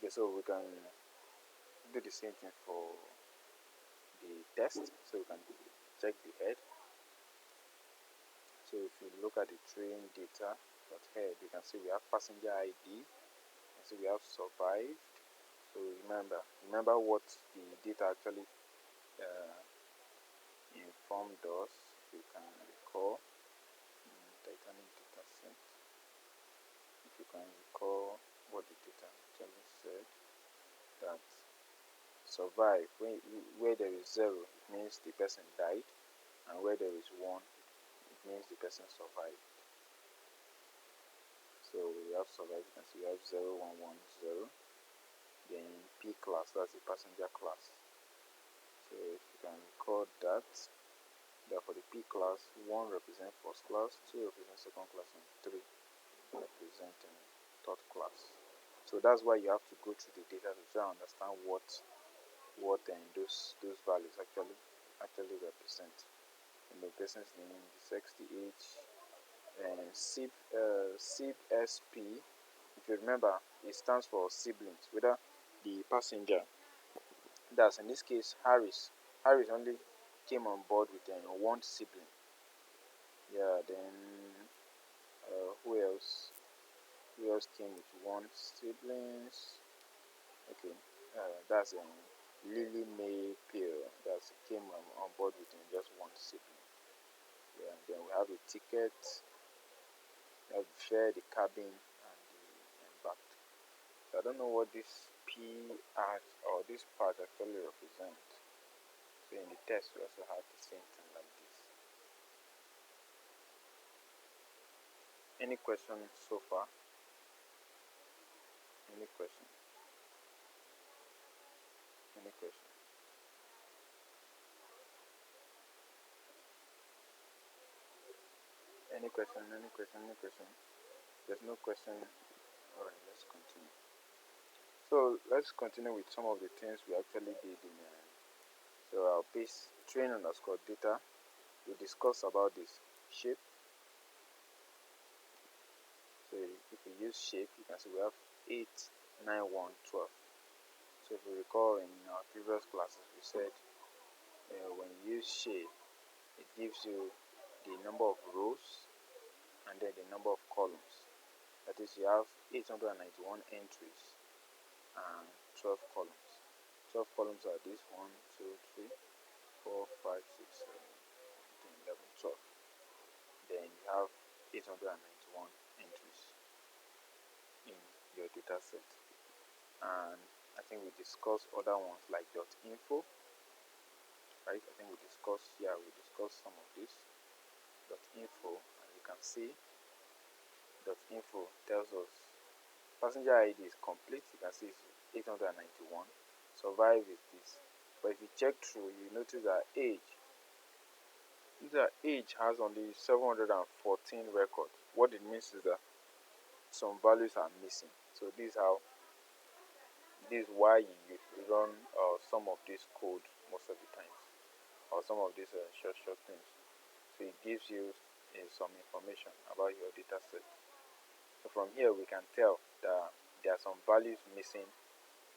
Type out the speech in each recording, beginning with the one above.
Okay, so we can do the same thing for the test. So we can check the head. So if you look at the train data head, you can see we have passenger ID. You can see we have survived. So remember what the data actually informed us. If you can recall, Titanic data set. If you can recall what the data actually said, that survive, where there is 0, it means the person died, and where there is 1, it means the person survived. So we have survived. You can see we have 0, 1, 1, 0. Then P class, that's the passenger class. So if you can record that for the P class, 1 represents first class, 2 represents second class, and 3 represent third class. So that's why you have to go through the data to try and understand what those values actually represent. In the person's name, the sex, the age, and SIB-SP. If you remember, it stands for siblings. Whether the passenger, that's in this case Harris only came on board with one sibling. Yeah, then who else came with one siblings? Okay, that's Lily May Peel. That's came on board with just one sibling. Yeah, and then we have a ticket. We have share the cabin and the embarked. So I don't know what this P art or this part actually represents. So in the test we also have the same thing like this. Any questions so far? Any question? Any question? Any question? Any question? Any question? There's no question. Alright, let's continue. So let's continue with some of the things we actually did in so our piece train_data. We discussed about this shape. So if we use shape, you can see we have 8, 9, 1, 12. So if you recall in our previous classes, we said when you use shape, it gives you the number of rows and then the number of columns. That is, you have 891 entries and 12 columns. 12 columns are this 1, 2, 3, 4, 5, 6, 7, 8, 11, 12. Then you have 891 entries in your data set. And I think we discussed other ones like .info, right? I think we discussed some of this. .info, and you can see .info tells us passenger ID is complete. You can see it's 891. Survive is this. But if you check through, you notice that age has only 714 records. What it means is that some values are missing. So this is why you run some of this code most of the times, or some of these short things. So it gives you some information about your data set. So from here we can tell that there are some values missing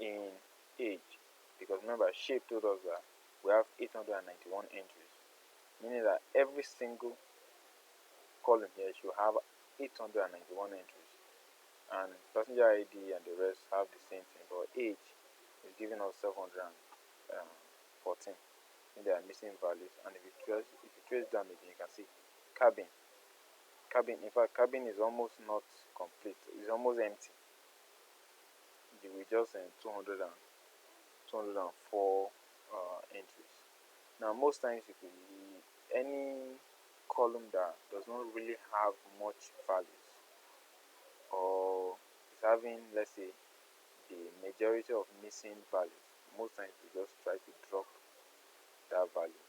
in age, because remember shape told us that we have 891 entries, meaning that every single column here should have 891 entries, and passenger ID and the rest have the same thing, but age is giving us 714. There are missing values, and if you trace down again, you can see cabin. In fact, cabin is almost not complete. It's almost empty. We just 204 entries. Now, most times, if you any column that does not really have much values, or is having, let's say, the majority of missing values, most times we just try to drop that value.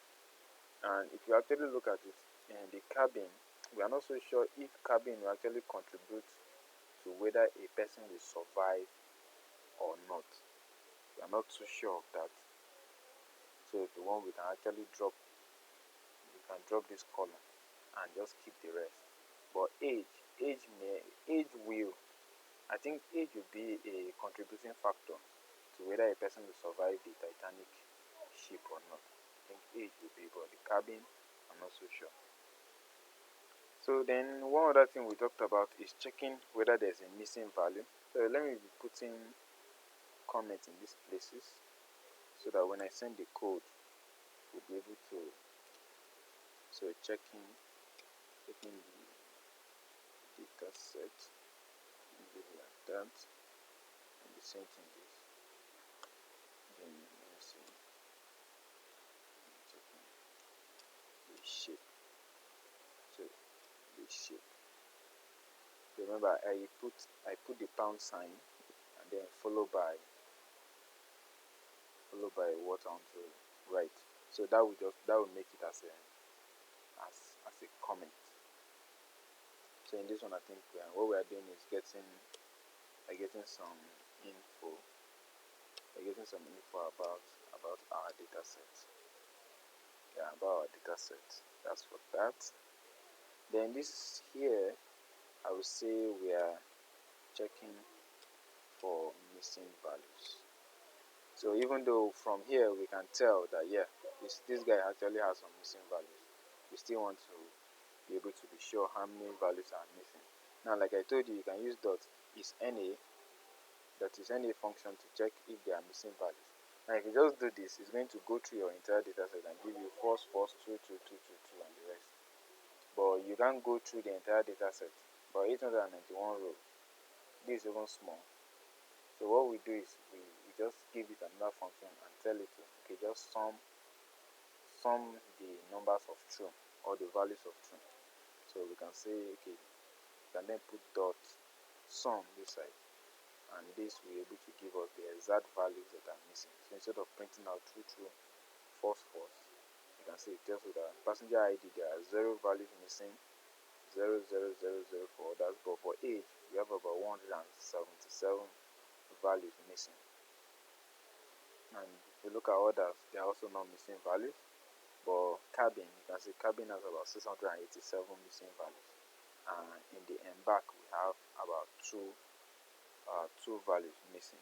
And if you actually look at it in the cabin, we are not so sure if cabin will actually contribute to whether a person will survive or not. We are not too sure of that. So if you want, we can actually drop this column and just keep the rest. But age I think age will be a contributing factor to whether a person will survive the Titanic ship or not. I think age will be, but the cabin, I'm not so sure. So then one other thing we talked about is checking whether there's a missing value. So let me be putting comments in these places so that when I send the code, we'll be able to, so checking the data set, maybe like that, and the same thing is, then let me see, checking the shape, so the shape. Remember, I put the pound sign and then followed by what I want to write. So that will make it as a comment. So in this one, I think what we are doing is getting some info. We're getting some info about our data set. Yeah, about our data set. That's for that. Then this here, I would say we are checking for missing values. So even though from here we can tell that this guy actually has some missing values, we still want to be able to be sure how many values are missing. Now, like I told you, you can use is NA, that is NA function, to check if there are missing values. Now, if you just do this, it's going to go through your entire data set and give you false, 2, 2, 2, 2, 2, and the rest. But you can't go through the entire data set. But 891 rows, this is even small. So what we do is we just give it another function and tell it to, okay, just sum the numbers of true or the values of true. So we can say, okay, we can then put dot sum this side, and this will be able to give us the exact values that are missing. So instead of printing out true, true, false, false, you can say it tells you that passenger ID, there are 0 values missing, 0, 0, 0, 0 for others, but for age, we have about 177 values missing. And if you look at others, they are also not missing values. But cabin, you can see cabin has about 687 missing values. And in the embark, we have about two values missing.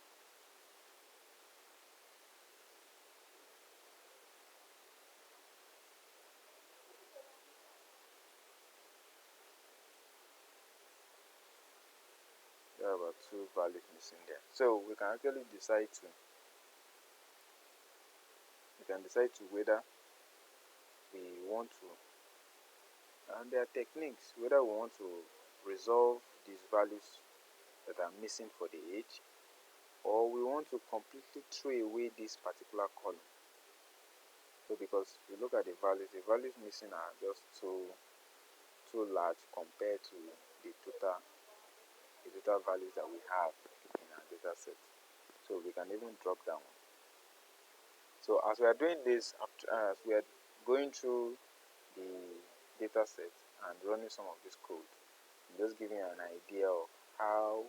There are about 2 values missing there. So we can actually decide to whether we want to, and there are techniques, whether we want to resolve these values that are missing for the age, or we want to completely throw away this particular column. So because if you look at the values missing are just too large compared to the total values that we have in our data set. So we can even drop down. So as we are doing this, as we are going through the data set and running some of this code, I'm just giving you an idea of how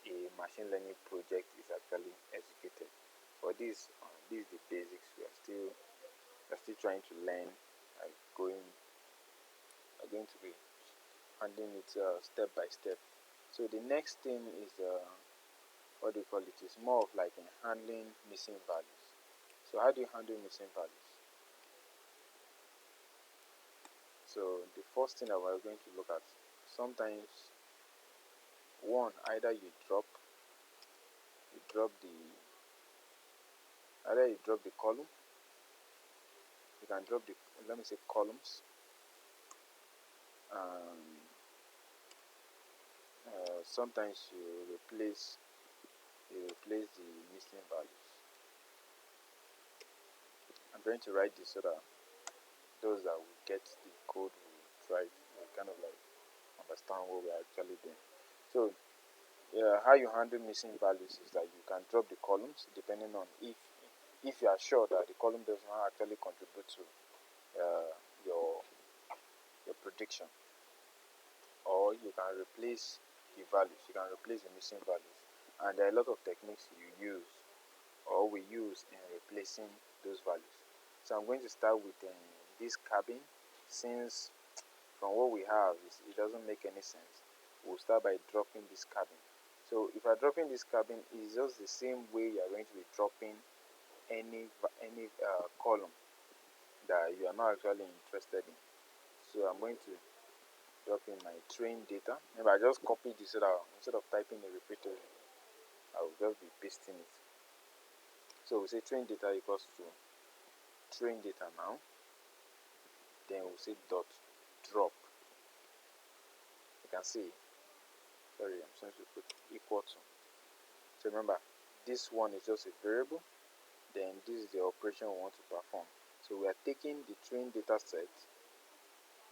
a machine learning project is actually executed. For this, this is the basics. We are still trying to learn. Going to be handling it step by step. So the next thing is what do you call it? It's more of like handling missing values. So how do you handle missing values? So the first thing that we're going to look at, sometimes either you drop the column. You can drop the, let me say, columns. Sometimes you replace the missing values. I'm going to write this so that those that will get the code will kind of like understand what we're actually doing. So how you handle missing values is that you can drop the columns depending on if you are sure that the column does not actually contribute to your prediction, or you can replace the values. You can replace the missing values, and there are a lot of techniques we use in replacing those values. So I'm going to start with this cabin, since from what we have it doesn't make any sense. We'll start by dropping this cabin. So if you are dropping this cabin, it's just the same way you are going to be dropping any column that you are not actually interested in. So I'm going to drop in my train data. Maybe I just copy this so that instead of typing it repeatedly, I will just be pasting it. So we say train data equals to train data now. Then we'll say dot drop. You can see, sorry, I'm supposed to put equal to. So remember, this one is just a variable. Then this is the operation we want to perform. So we are taking the train data set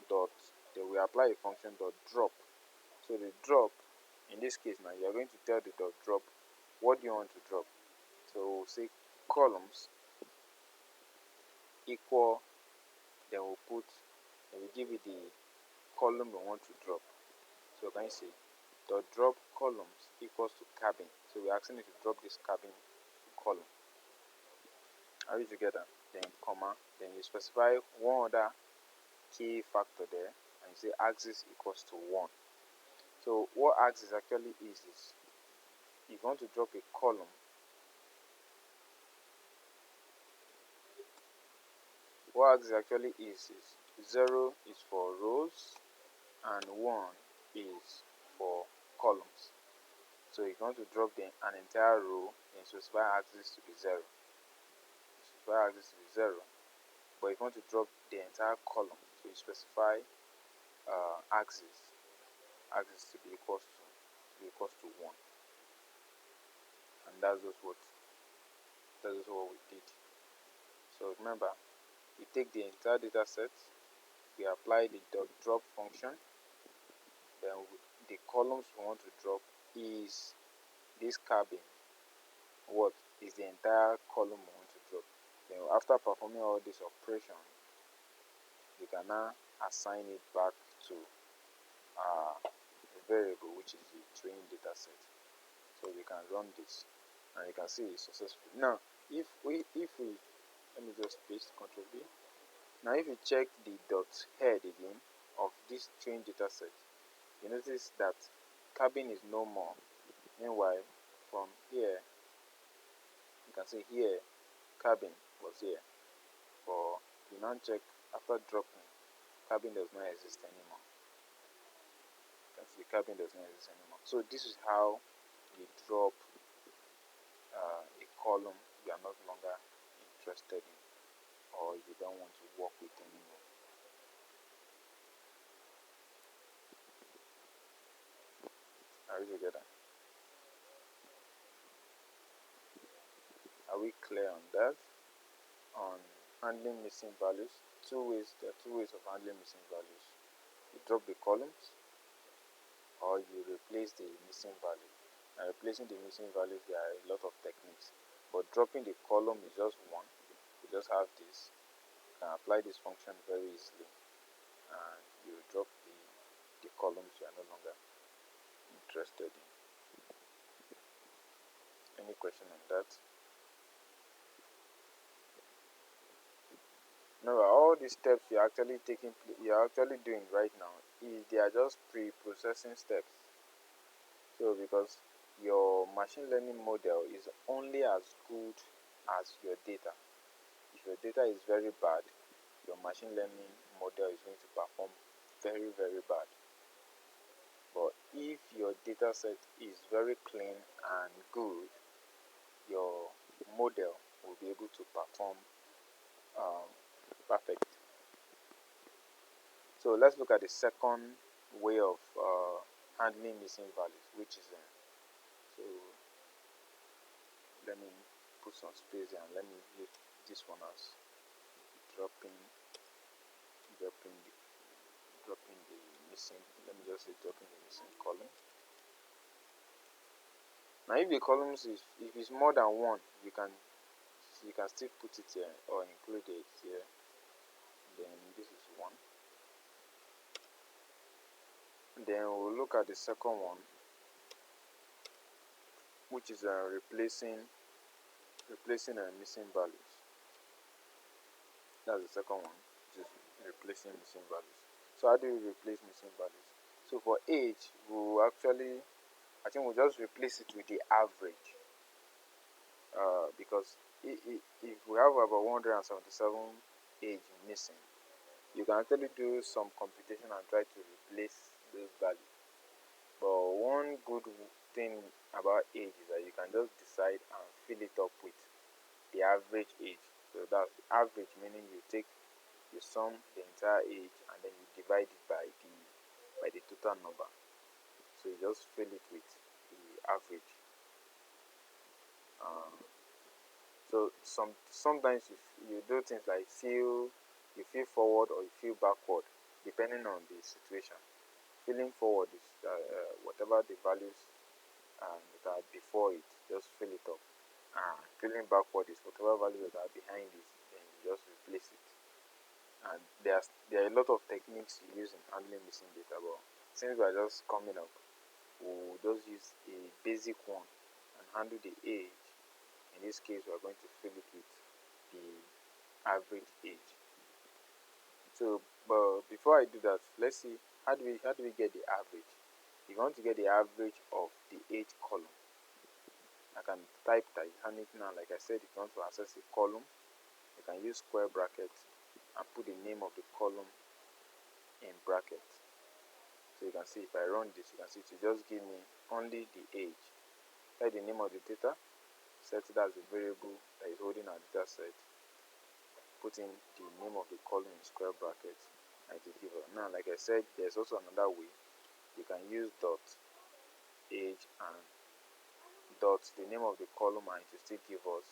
dot, then we apply a function dot drop. So the drop, in this case now, you are going to tell the dot drop what do you want to drop. So we'll say columns equal, then we'll put, and we give it the column we want to drop. So can you see dot drop columns equals to cabin. So we're asking it to drop this cabin column. Are we together? Then comma, then you specify one other key factor there, and you say axis equals to 1. So what axis actually is if you want to drop a column, what axis actually is 0 is for rows and 1 is for columns. So if you want to drop an entire row, then specify axis to be 0. Specify axis to be 0. But if you want to drop the entire column, so you specify axis to be equals to 1. And that's just what we did. So remember, we take the entire data set, we apply the dot drop function, then the columns we want to drop is this cabin. What is the entire column we want to drop? Then after performing all this operation, you can now assign it back to a variable, which is the train data set. So we can run this, and you can see it's successful. Now, if we let me just paste Ctrl V. Now, if you check the dot head again of this train data set, you notice that cabin is no more. Meanwhile, from here, you can see here, cabin was here. But you now check after dropping, cabin does not exist anymore. You can see cabin does not exist anymore. So this is how you drop a column you are no longer interested in, or you don't want to work with anymore. Are we together? Are we clear on that? On handling missing values, there are two ways of handling missing values. You drop the columns, or you replace the missing value. And replacing the missing values, there are a lot of techniques, but dropping the column is just one. You just have this. You can apply this function very easily, and you drop the columns you are no longer interested in. Any question on that? No, all these steps you're actually doing right now, they are just pre-processing steps. So because your machine learning model is only as good as your data. If your data is very bad, your machine learning model is going to perform very, very bad. But if your data set is very clean and good, your model will be able to perform perfect. So let's look at the second way of handling missing values, which is so let me put some space here and let me use this one as dropping the missing. Let me just say dropping the missing column. Now, if the columns if it's more than one, you can still put it here or include it here. Then this is one. Then we'll look at the second one, which is replacing missing values. That's the second one, which is replacing missing values. So how do you replace missing values? So for age, we'll actually I think we'll just replace it with the average, because if we have about 177 age missing, you can actually do some computation and try to replace those values. But one good thing about age is that you can just decide and fill it up with the average age. So that's the average, meaning you sum the entire age and then you divide it by the total number. So you just fill it with the average. So sometimes you do things like you feel forward or you feel backward, depending on the situation. Filling forward is whatever the values that are before it, just fill it up. Filling backward is whatever values that are behind it, then you just replace it. And there are a lot of techniques you use in handling missing data, but since we are just coming up, we'll just use a basic one and handle the age. In this case, we are going to fill it with the average age. So, but before I do that, let's see how do we get the average. If you want to get the average of the age column, I can type Titanic now. Like I said, if you want to access a column, you can use square brackets and put the name of the column in brackets. So you can see if I run this, you can see it will just give me only the age. Type the name of the data, set it as a variable that is holding our data set, put in the name of the column in square brackets, and it will give us. Now, like I said, there's also another way. You can use dot age and dot the name of the column, and it will still give us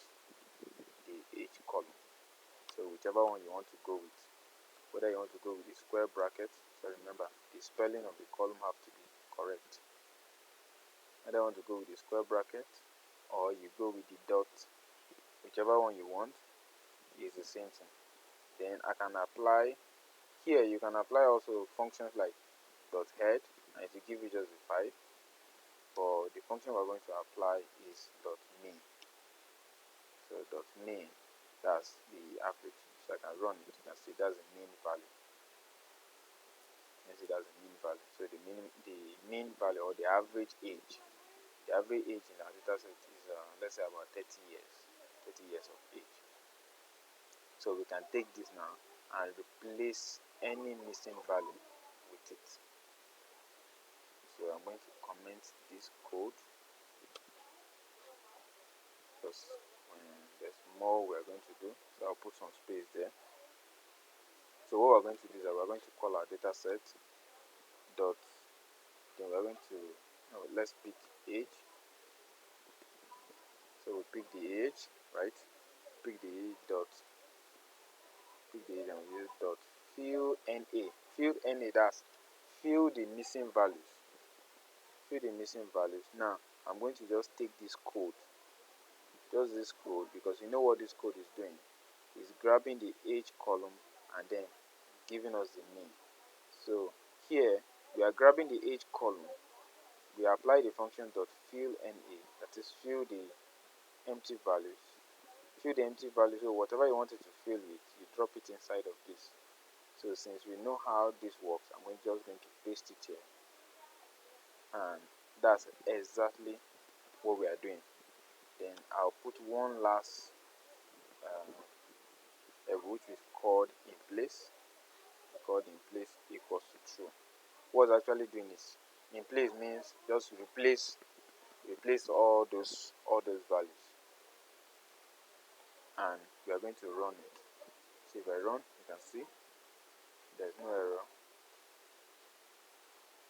the age column. So whichever one you want to go with, whether you want to go with the square bracket, so remember the spelling of the column have to be correct. Whether you want to go with the square bracket or you go with the dot, whichever one you want is the same thing. Then I can apply here. You can apply also functions like dot head, and it will give you just the 5. But the function we're going to apply is dot mean. So dot mean, that's the average. So I can run it. You can see that's the mean value. You can see that's the mean value. So the mean value, or the average age. The average age in our data set is let's say about 30 years. 30 years of age. So we can take this now and replace any missing value with it. So I'm going to comment this code because there's more we're going to do. So I'll put some space there. So what we're going to do is that we're going to call our data set dot, then we're going to, let's pick age. So we pick the age, right? Pick the age dot, pick the age, and we use dot fill NA. Fill NA, that's fill the missing values. Fill the missing values. Now I'm going to just take this code, just this code, because you know what this code is doing. It's grabbing the age column and then giving us the mean. So here we are grabbing the age column. We apply the function dot fill NA, that is fill the empty values. Fill the empty values, so whatever you wanted to fill with, you drop it inside of this. So since we know how this works, I'm just going to paste it here, and that's exactly what we are doing. Then I'll put one last which is called in place. Called in place equals to true. What's actually doing is in place means just replace all those values, and we are going to run it. So if I run, you can see there's no error.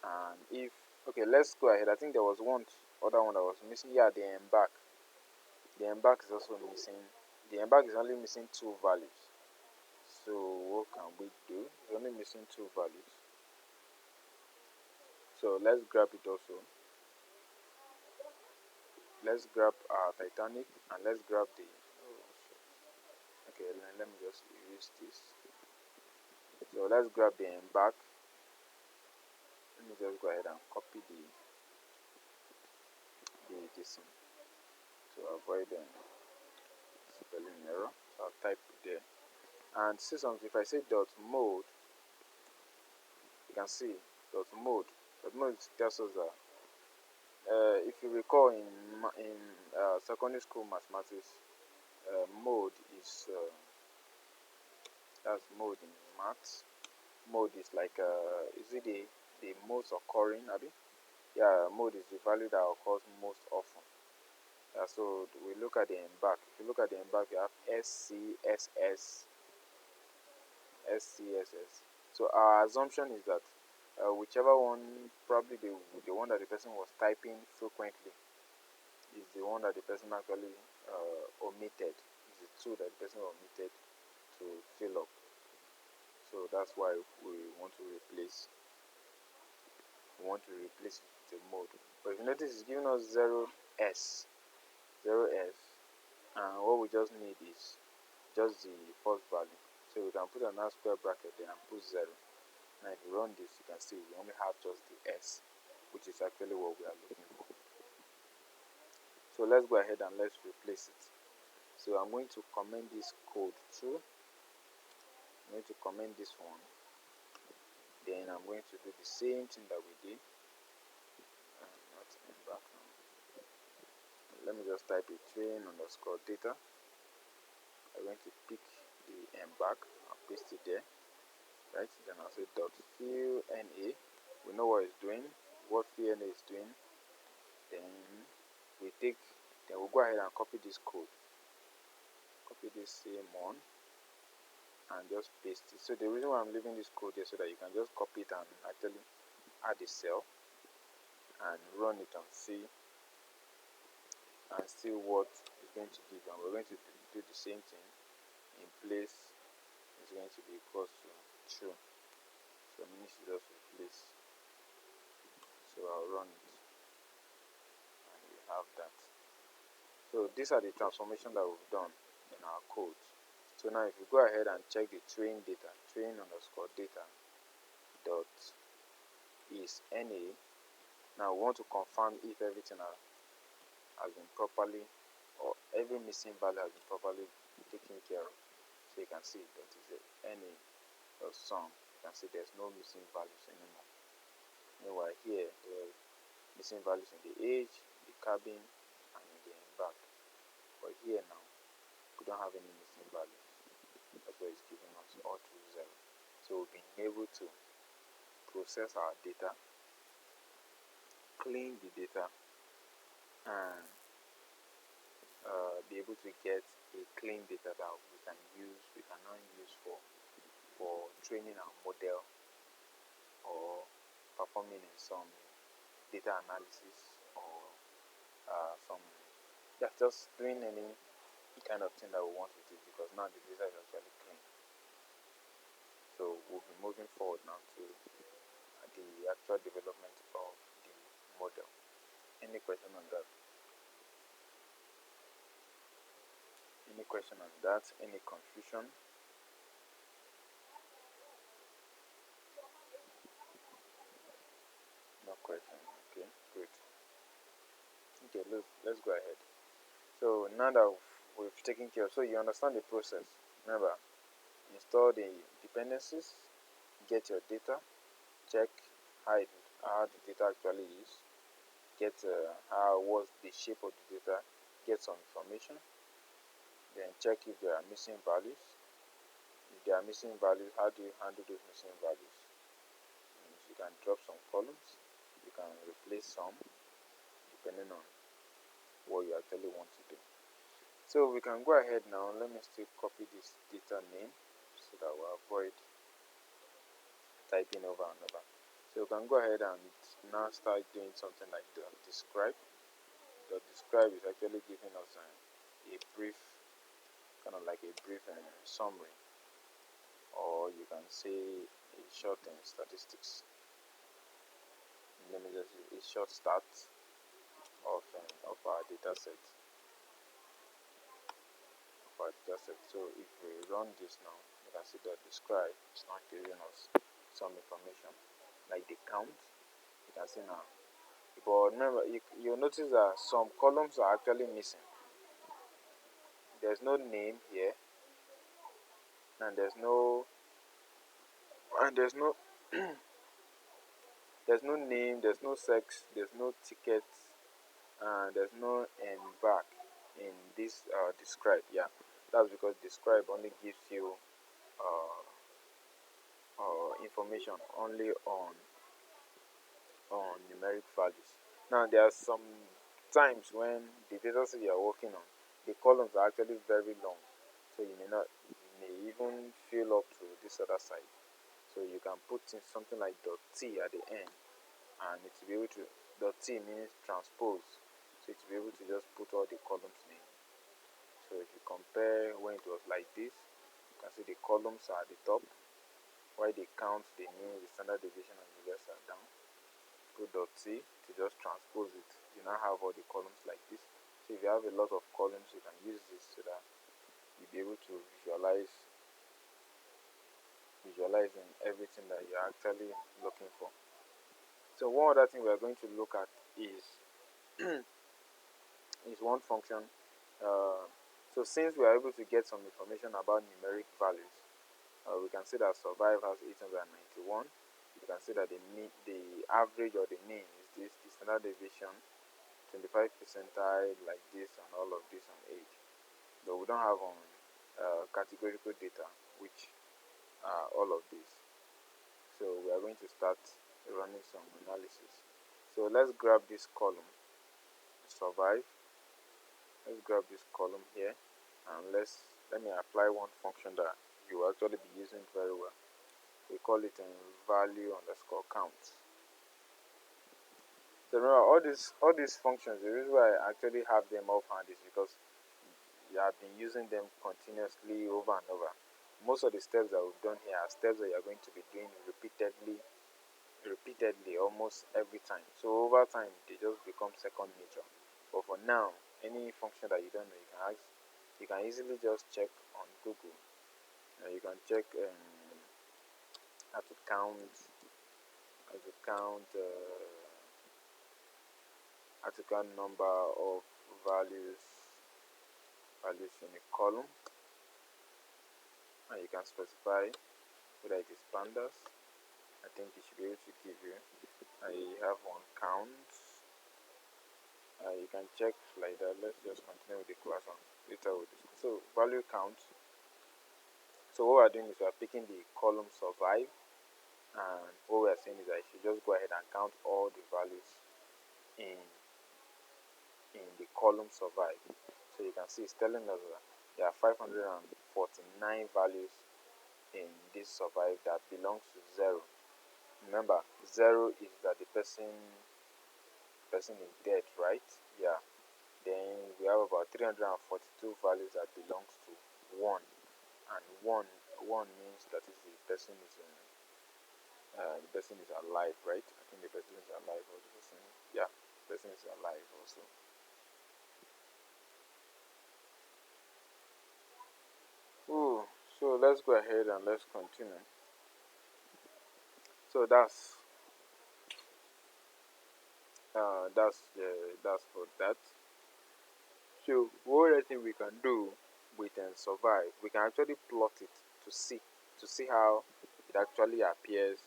And if let's go ahead. I think there was other one that was missing. Yeah, the embark. The embark is also missing. The embark is only missing 2 values. So what can we do? It's only missing 2 values. So let's grab it also. Let's grab our Titanic and let's grab the. Okay, let me just erase this. So let's grab the embark. Let me just go ahead and copy this one to avoid spelling error. So I'll type it there. And see something. If I say dot mode, you can see dot mode. Dot mode tells us that if you recall in secondary school mathematics, mode is that's mode in maths. Mode is like is it the most occurring, Abi? Yeah, mode is the value that occurs most often. So we look at the embark. If you look at the embark, you have SCSS, SCSS. So our assumption is that whichever one, probably the one that the person was typing frequently, is the one that the person actually omitted. Is the two that the person omitted to fill up. So that's why we want to replace. We want to replace it with a mode. But if you notice, it's giving us 0s, 0s, and what we just need is just the first value. So we can put another square bracket there and put 0. Now if you run this, you can see we only have just the s, which is actually what we are looking for. So let's go ahead and let's replace it. So I'm going to comment this code too. I'm going to comment this one. Then I'm going to do the same thing that we did. Not embark now. Let me just type a train underscore data. I'm going to pick the embark and paste it there. Right? Then I'll say dot fill NA. We know what it's doing, what fill NA is doing. Then we'll go ahead and copy this code. Copy this same one and just paste it. So the reason why I'm leaving this code here so that you can just copy it and actually add a cell and run it and see what it's going to give. And we're going to do the same thing. In place is going to be equal to true. So I need to just replace. So I'll run it and we have that. So these are the transformation that we've done in our code. So now if you go ahead and check the train data, train underscore data dot is NA. Now we want to confirm if everything has been properly, or every missing value has been properly taken care of. So you can see that is a NA or sum. You can see there's no missing values anymore. Meanwhile here there are missing values in the age, the cabin, and in the embark. But here now we don't have any missing values. That's why it's giving us all to 0. So we've been able to process our data, clean the data, and be able to get a clean data that we can now use for training our model or performing in some data analysis or just doing any kind of thing that we want with it, because now the data is actually clean. So we'll be moving forward now to the actual development of the model. Any question on that? Any question on that? Any confusion? No question. Okay, good. Okay, let's go ahead. So now that we've taken care of, so you understand the process. Remember, install the dependencies, get your data, check how the data actually is, get what's the shape of the data, get some information, then check if there are missing values. If there are missing values, how do you handle those missing values? You can drop some columns, you can replace some, depending on what you actually want to do. So we can go ahead now. Let me still copy this data name so that we'll avoid typing over and over. So we can go ahead and now start doing something like the describe. The describe is actually giving us a brief, kind of like a brief summary, or you can say a short statistics. Let me just use a short start of our data set. So if we run this now, you can see that describe is not giving us some information like the count. You can see now. But remember, you'll notice that some columns are actually missing. There's no name here, and there's no there's no name, there's no sex, there's no ticket, and there's no n back in this describe. Yeah, that's because describe only gives you uh, information only on numeric values. Now there are some times when the data set you are working on, the columns are actually very long, so you may even fill up to this other side. So you can put in something like .t at the end, and it will be able to. .t means transpose, so it will be able to just put all the columns name. So if you compare when it was like this, you can see the columns are at the top, while they count the mean, the standard deviation, and the rest are down. Put .t to just transpose it. You now have all the columns like this. So if you have a lot of columns, you can use this so that you'll be able to visualizing everything that you're actually looking for. So one other thing we are going to look at is is one function. So since we are able to get some information about numeric values, we can see that survive has 891. You can see that the average or the mean is this, the standard deviation 25 percentile like this, and all of this on age. But we don't have on categorical data, which are all of this. So we are going to start running some analysis. So let's grab this column, survive. Let's grab this column here, and let me apply one function that you will actually be using very well. We call it value underscore count. So remember, all these functions, the reason why I actually have them offhand is because you have been using them continuously over and over. Most of the steps that we've done here are steps that you're going to be doing repeatedly almost every time. So over time they just become second nature. But for now, any function that you don't know, you can easily just check on Google. You can check how to count how to count number of values in a column, and you can specify whether it is pandas. I think it should be able to give you. You have one count. You can check like that. Let's just continue with the class on later with this. So value count. So what we're doing is we're picking the column survive, and what we're saying is that you should just go ahead and count all the values in the column survive. So you can see it's telling us that there are 549 values in this survive that belongs to 0. Remember, 0 is that the person is dead, right? Yeah. Then we have about 342 values that belongs to 1, and 1 means that is the person is alive, right? I think the person is alive, or the person, yeah, the person is alive also. Ooh, so let's go ahead and let's continue. So that's for that. So what I think we can do with survive, we can actually plot it to see how it actually appears.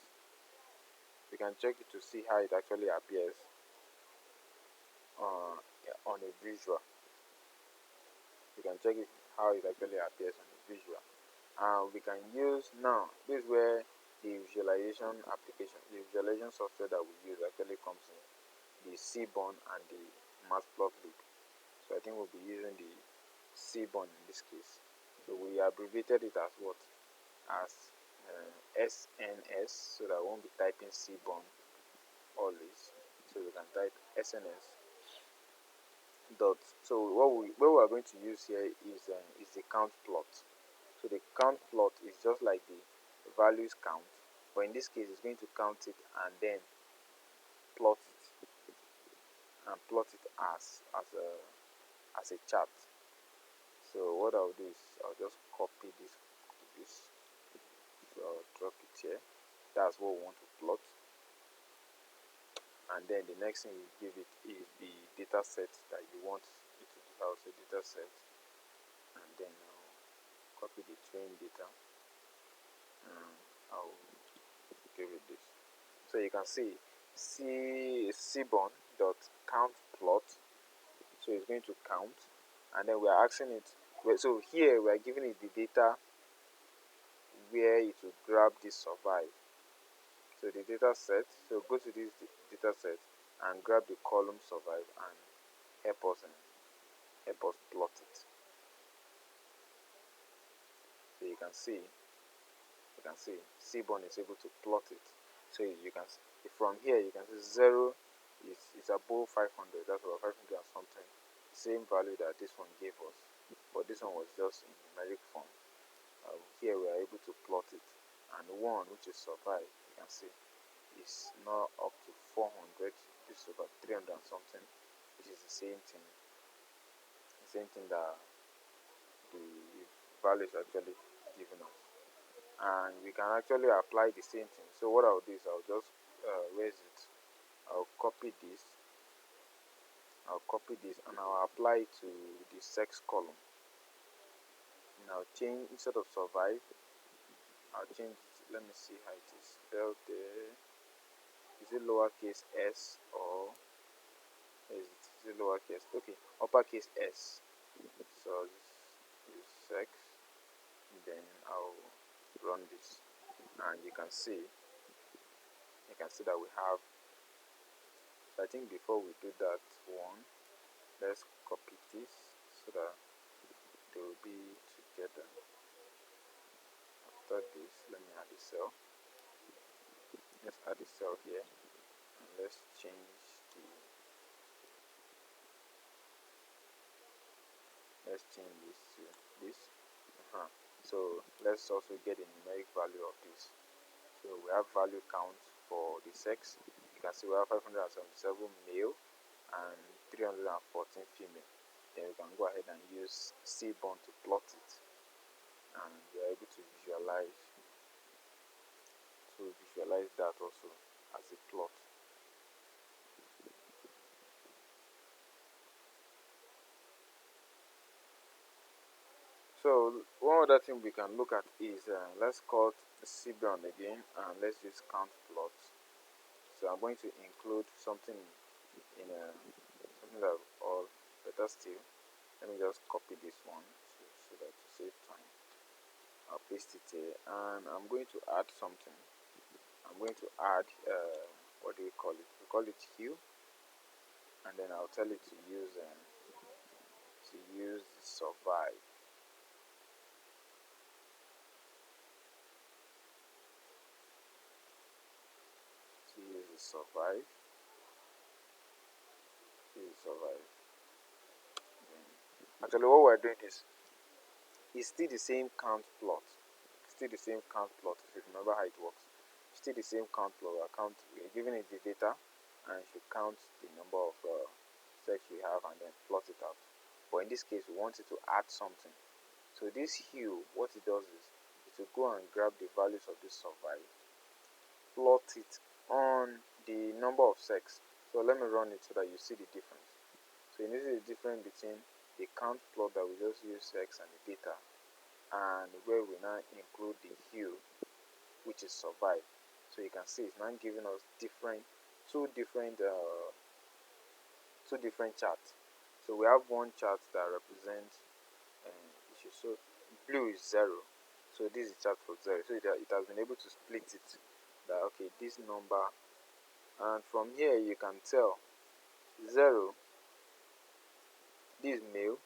We can check it to see how it actually appears on a visual. We can check it how it actually appears on a visual. And we can use now, this is where the visualization software that we use actually comes in, the Seaborn and the Matplotlib. So I think we'll be using the Seaborn in this case. So we abbreviated it as what? As SNS, so that we won't be typing Seaborn always. So we can type SNS dot. So what we are going to use here is the count plot. So the count plot is just like the values count, but in this case it's going to count it and then plot it as a chart. So what I'll do is I'll just copy this. So I'll drop it here. That's what we want to plot. And then the next thing you give it is the data set that you want it to. I'll say data set, and then I'll copy the train data, and I'll give it this. So you can see Seaborn dot count plot So it's going to count, and then we are asking it. So here we are giving it the data where it will grab this survive. So the data set. So go to this data set and grab the column survive and help us plot it. So you can see Seaborn is able to plot it. So you can from here you can see 0 is above 500. That's about 500 and something. Same value that this one gave us, but this one was just in numeric form. Here we are able to plot it, and 1, which is survive, you can see is now up to 400. This is about 300 and something, which is the same thing that the value is actually giving us. And we can actually apply the same thing. So what I'll do is I'll just raise it. I'll copy this and I'll apply it to the sex column. And I'll change, instead of survive, I'll change it. Let me see how it is spelled there. Is it lowercase s or is it lowercase? Okay, uppercase s. So I'll just use sex, then I'll run this, and you can see that we have. So I think before we do that one, let's copy this so that they will be together. After this, let me add a cell. Let's add a cell here, and let's change this to this. So let's also get a numeric value of this. So we have value count for the sex. You can see we have 577 male and 314 female. Then we can go ahead and use Seaborn to plot it, and we are able to visualize that also as a plot. So one other thing we can look at is let's call Seaborn again, and let's use count plot. So I'm going to include something in something that, or better still, let me just copy this one so that to save time. I'll paste it here, and I'm going to add something. I'm going to add what do we call it? We call it hue, and then I'll tell it to use survive. To use the survive. Actually, what we're doing is it's still the same count plot. If you remember how it works, it's still the same count plot. We're giving it the data, and it should count the number of sex we have and then plot it out. But in this case, we want it to add something. So this hue, what it does is it will go and grab the values of this survive, plot it on the number of sex. So let me run it so that you see the difference. So you see the difference between the count plot that we just use sex and the data, and where we now include the hue, which is survive. So you can see it's now giving us two different charts. So we have one chart that represents so blue is 0. So this is chart for 0. So it has been able to split it, that okay, this number, and from here you can tell 0, this is male,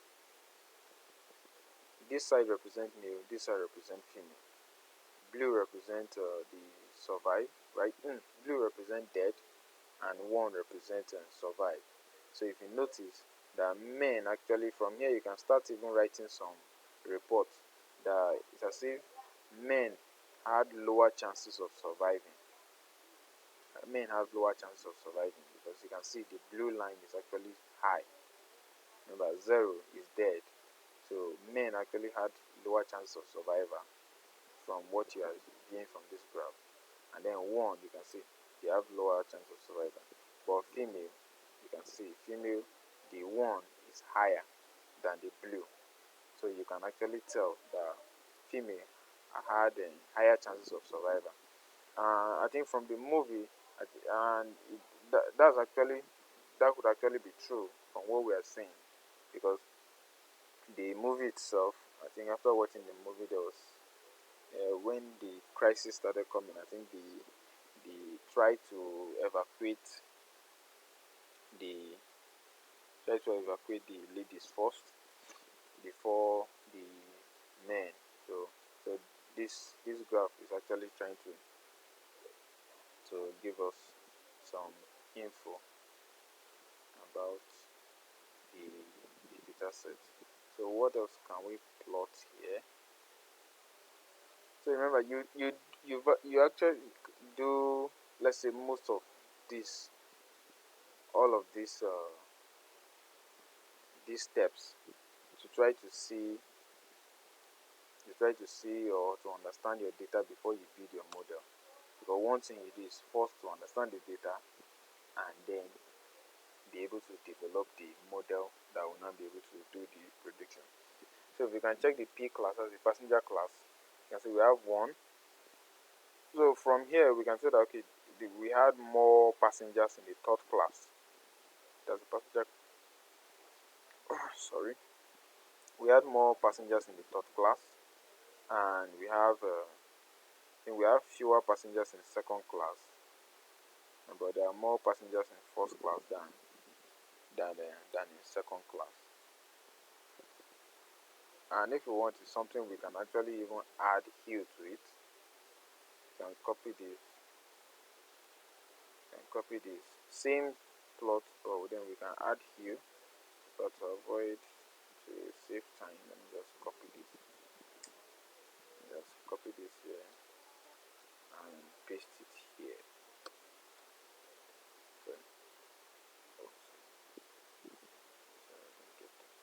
this side represents male, this side represents female. Blue represents the survive, right? Blue represents dead, and 1 represents survive. So if you notice that men actually, from here you can start even writing some reports that it's as if men had lower chances of surviving. Men have lower chances of surviving because you can see the blue line is actually high. Remember, 0 is dead. So men actually had lower chances of survival from what you are seeing from this graph. And then 1, you can see they have lower chance of survival. But female, you can see female, the 1 is higher than the blue. So you can actually tell that female had higher chances of survival. I think from the movie, and that could actually be true from what we are seeing. because the movie itself, I think after watching the movie, there was when the crisis started coming. I think they tried to evacuate the ladies first before the men. So this graph is actually trying to give us some info about the data set. So what else can we plot here? So remember, you actually do, let's say, most of this, all of these steps to try to see or to understand your data before you build your model. Because one thing you do is first to understand the data and then be able to develop the model that will now be able to do the prediction. So if you can check the P class as the passenger class, you can see we have one. So from here we can say that okay, we had more passengers in the third class. That's the passenger. Sorry, we had more passengers in the third class, and I think we have fewer passengers in second class, but there are more passengers in first class than in second class. And if you want something, we can actually even add hue to it. You can copy this. Same plot, or then we can add hue, but to avoid to save time, let me just copy this. Just copy this here and paste it here. So, oops, so I don't get that.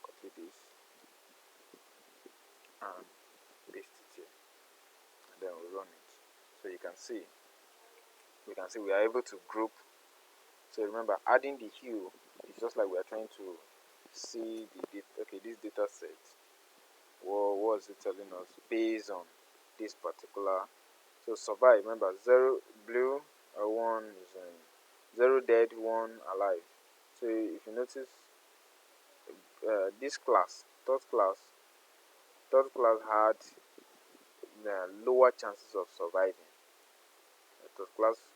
Copy this and paste it here, and then we run it. So you can see, we are able to group. So remember, adding the hue is just like we are trying to see the data. Okay, this data set, what is it telling us based on this particular? So survive, remember, 0 blue, 1 is 0 dead, 1 alive. So if you notice, this class, third class had lower chances of surviving.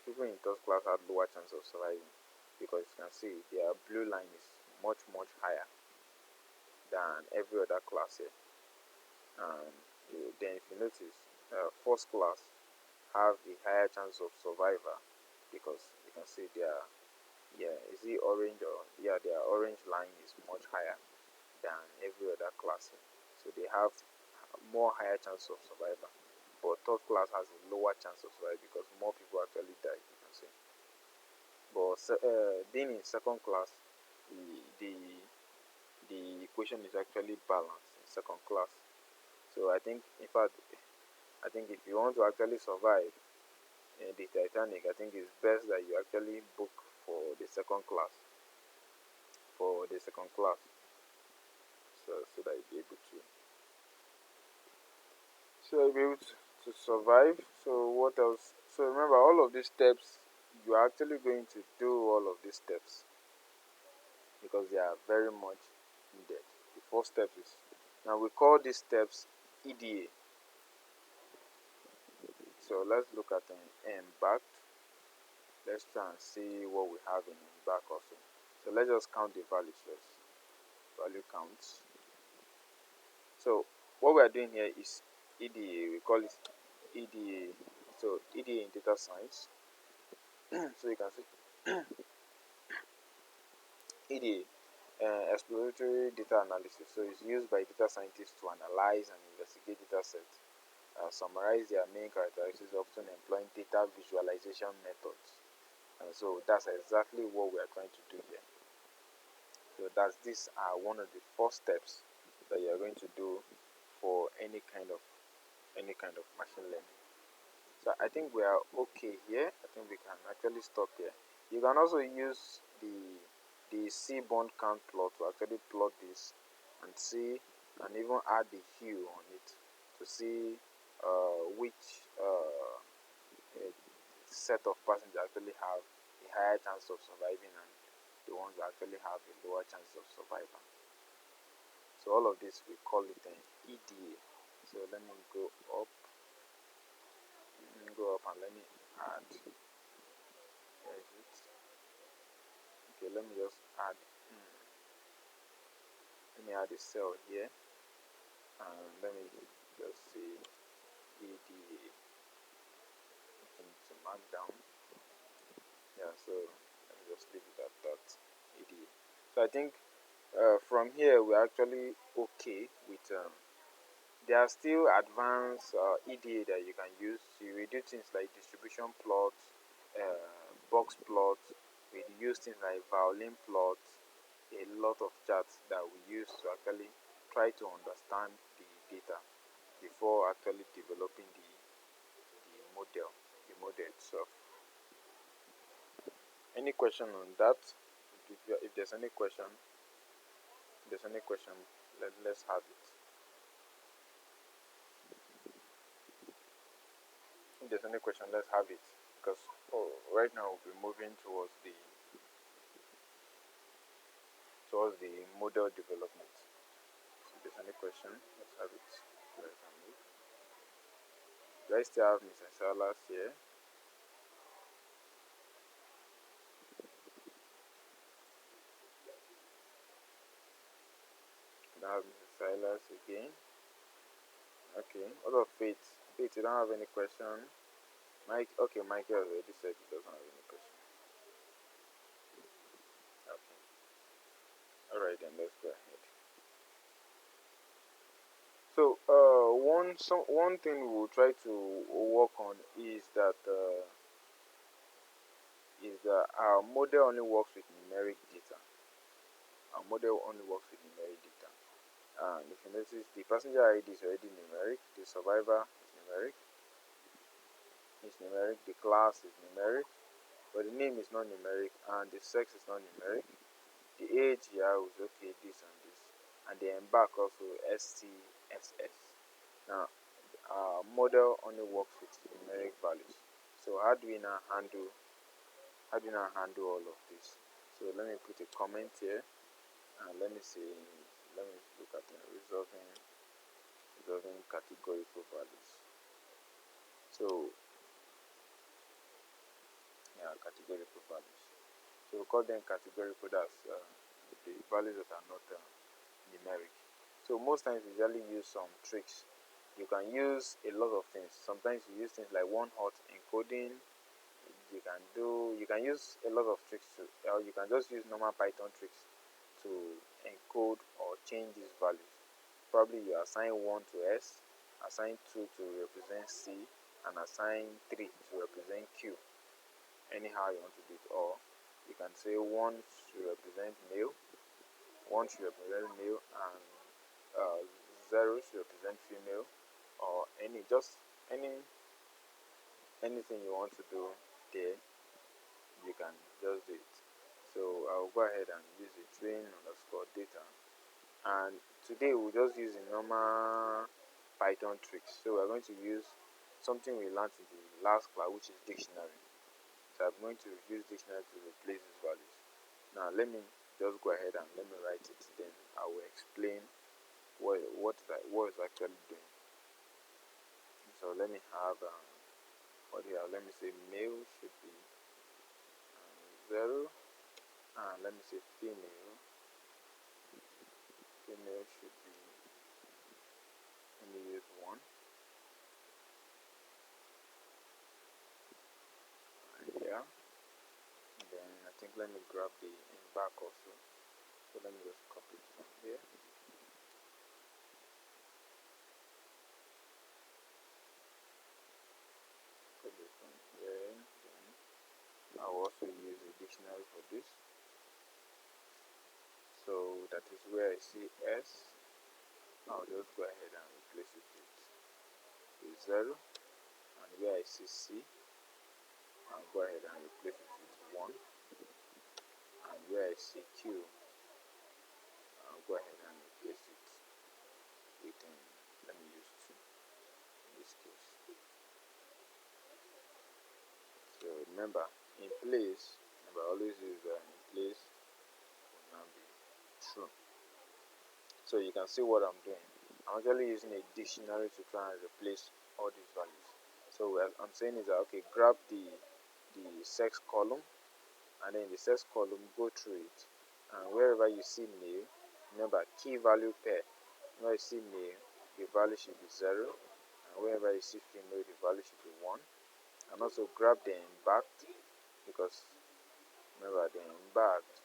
People in third class had lower chances of surviving because you can see their blue line is much higher than every other class here. And then if you notice, first class have a higher chance of survival because you can see is it orange, or their orange line is much higher than every other class here. So they have more higher chance of survival, but third class has a lower chance of survival because more people actually die, you can see. But being in second class, the the equation is actually balanced in second class. So I think, in fact, if you want to actually survive the Titanic, I think it's best that you actually book for the second class. So that you'll be able to survive. So what else? So remember, all of these steps, you are actually going to do all of these steps because they are very much needed. The first step is, now we call these steps EDA. So let's look at embarked. Let's try and see what we have in embark also. So let's just count the values first. Value counts. So what we are doing here is EDA. We call it EDA. So EDA in data science. So you can see EDA, exploratory data analysis. So it's used by data scientists to analyze and investigate data sets, summarize their main characteristics, often employing data visualization methods. And so that's exactly what we are trying to do here. So these are one of the first steps that you are going to do for any kind of machine learning. So I think we are okay here. I think we can actually stop here. You can also use the C-bond count plot to actually plot this and see, and even add the hue on it to see which set of passengers actually have a higher chance of surviving, the ones that actually have a lower chance of survival. So all of this we call it an EDA. So let me go up. And let me add. Where is it? Okay, let me just add. Let me add a cell here, and let me just say EDA. To mark down. Yeah, so let me just leave it at that. EDA. So I think from here we're actually okay with. There are still advanced EDA that you can use. You will do things like distribution plots, box plots. We use things like violin plots. A lot of charts that we use to actually try to understand the data before actually developing the model itself. Any question on that? If there's any question, let's have it. If there's any question, let's have it. Because right now we'll be moving towards the model development. So if there's any question, let's have it. So I can move. Do I still have Mr. Salas here? Do I have Mr. Silas again? Okay. What of Faith? Faith, you don't have any question? Okay, Michael already said he doesn't have any question. Okay. Alright then, let's go ahead. So one thing we'll try to work on is that our model only works with numeric data. Our model only works with numeric data. And if you notice, the passenger ID is already numeric, the survivor is numeric, the class is numeric, but the name is not numeric, and the sex is not numeric. The age here is okay, this and this, and the embark also STSS. Now, our model only works with numeric values. So how do we now handle all of this? So let me put a comment here, and let me look at resolving categorical values. So yeah, categorical values. So we call them categorical. That's the values that are not numeric. So most times we usually use some tricks. You can use a lot of things. Sometimes you use things like one-hot encoding. You can use a lot of tricks or you can just use normal Python tricks to encode or change these values. Probably you assign 1 to S, assign 2 to represent C, and assign 3 to represent Q. Anyhow you want to do it. Or you can say 1 should represent male, 1 should represent male, and 0 should represent female, or anything you want to do there, you can just do it. So I'll go ahead and use the train underscore data, and today we'll just use the normal Python tricks. So we're going to use something we learned in the last class, which is dictionary. So I'm going to use dictionary to replace these values. Now let me just go ahead and let me write it, then I will explain what is actually doing. So let me have let me say male should be 0, and let me say female should be, let me use 1, yeah, and then I think let me grab the back also. So let me just copy it from here. Copy it from here. Then I'll also use a dictionary for this. So that is where I see S. I'll just go ahead and replace it with 0. And where I see C, I'll go ahead and replace it with 1. And where I see Q, I'll go ahead and replace it with, let me use 2 in this case. So remember, always use in place. So you can see what I'm doing. I'm actually using a dictionary to try and replace all these values. So what I'm saying is that, okay, grab the sex column, and then in the sex column go through it, and wherever you see male, remember key value pair, where you see male, the value should be 0, and wherever you see female, the value should be 1. And also grab the embarked, because remember the embarked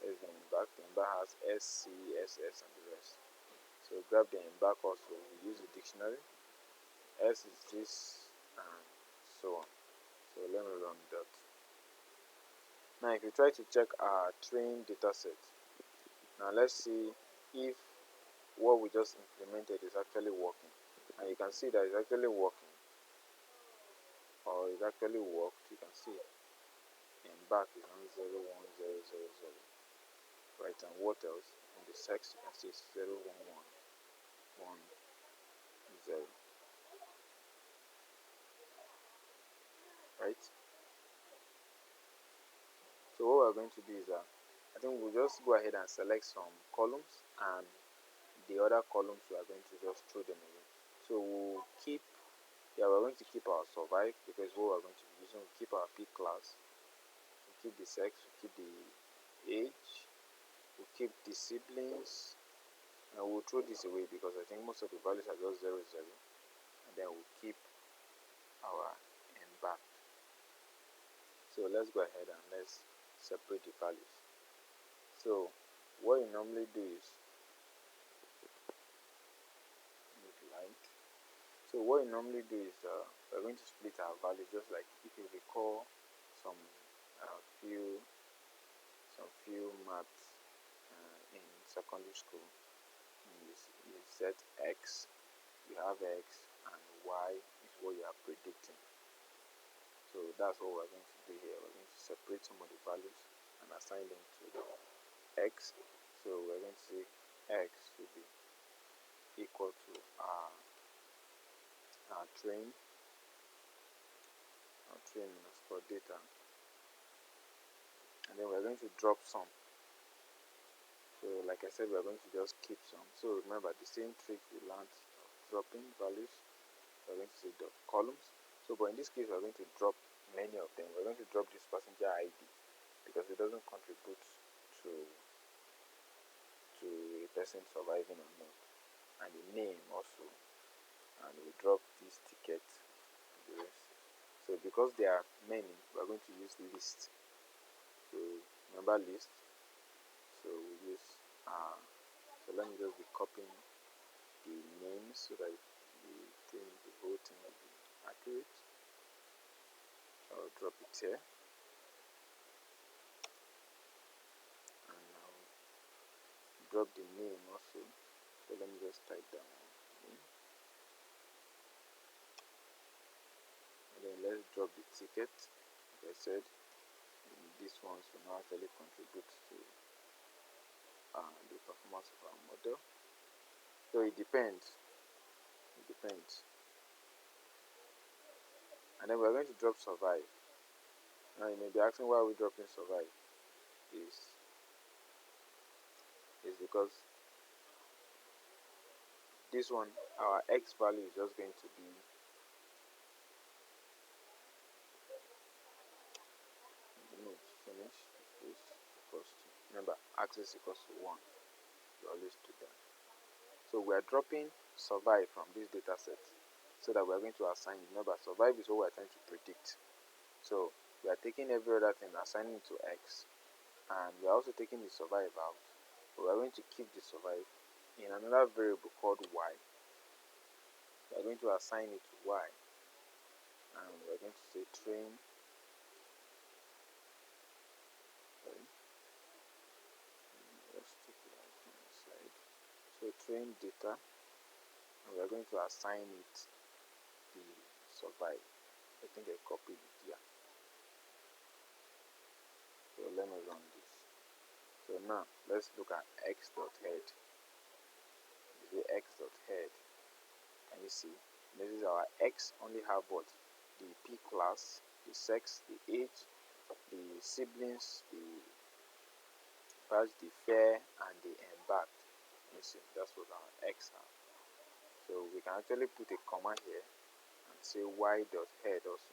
is the embarked. The embarked has S, C, S, S, and the rest. So grab the embark also. We use the dictionary. S is this, and so on. So let me run that. Now if you try to check our trained dataset, now let's see if what we just implemented is actually working. And you can see that it's actually working, or it actually worked. You can see embark is on 0, 1, 0, 0, 0. Right, and what else? In the sex you can see it's 0, 1, 1, 1, 0. Right? So what we're going to do is that I think we'll just go ahead and select some columns, and the other columns we are going to just throw them away. So we're going to keep our survive, because what we're going to be using, we'll keep our P class, we'll keep the sex, we'll keep the age, we'll keep the siblings, and we'll throw this away because I think most of the values are just 0, 0, and then we'll keep our embark. So let's go ahead and let's separate the values. So what you normally do is, so what you normally do is we're going to split our values, just like if you recall some few maths in secondary school. You set x, you have x, and y is what you are predicting. So that's what we're going to do here. We're going to separate some of the values and assign them to the x. So we're going to say x will be equal to our train as for data, and then we're going to drop some. So like I said, we're going to just keep some. So remember the same trick we learned of dropping values. We're going to say dot columns. So but in this case we're going to drop many of them. We're going to drop this passenger ID because it doesn't contribute to a person surviving or not, and the name also, and we drop this ticket and the rest. So because there are many, we're going to use list. So remember list. So we use so let me just be copying the names so that the whole thing will be accurate. I'll drop it here, and I'll drop the name also. So let me just type down name, and then let's drop the ticket. Like I said, these ones will not actually contribute to the performance of our model. So it depends. And then we're going to drop survive. Now you may be asking why we're dropping survive. Is because this one, our x value is just going to be finish is equals to, remember axis equals to 1. We always do that. So we are dropping survive from this data set so that we are going to assign. Remember, survive is what we are trying to predict. So we are taking every other thing, assigning it to x, and we are also taking the survive out. But we are going to keep the survive in another variable called y. We are going to assign it to y, and we are going to say train. Let's take it out from the side. So train data, and we are going to assign it the survive. I think I copied it here. So let me run this. So now let's look at x.head. This is x.head. Can you see? This is our x only have what? The P class, the sex, the age, the siblings, the fair, and the embarked. You see, that's what our x are. So we can actually put a comma here and say y dot head also.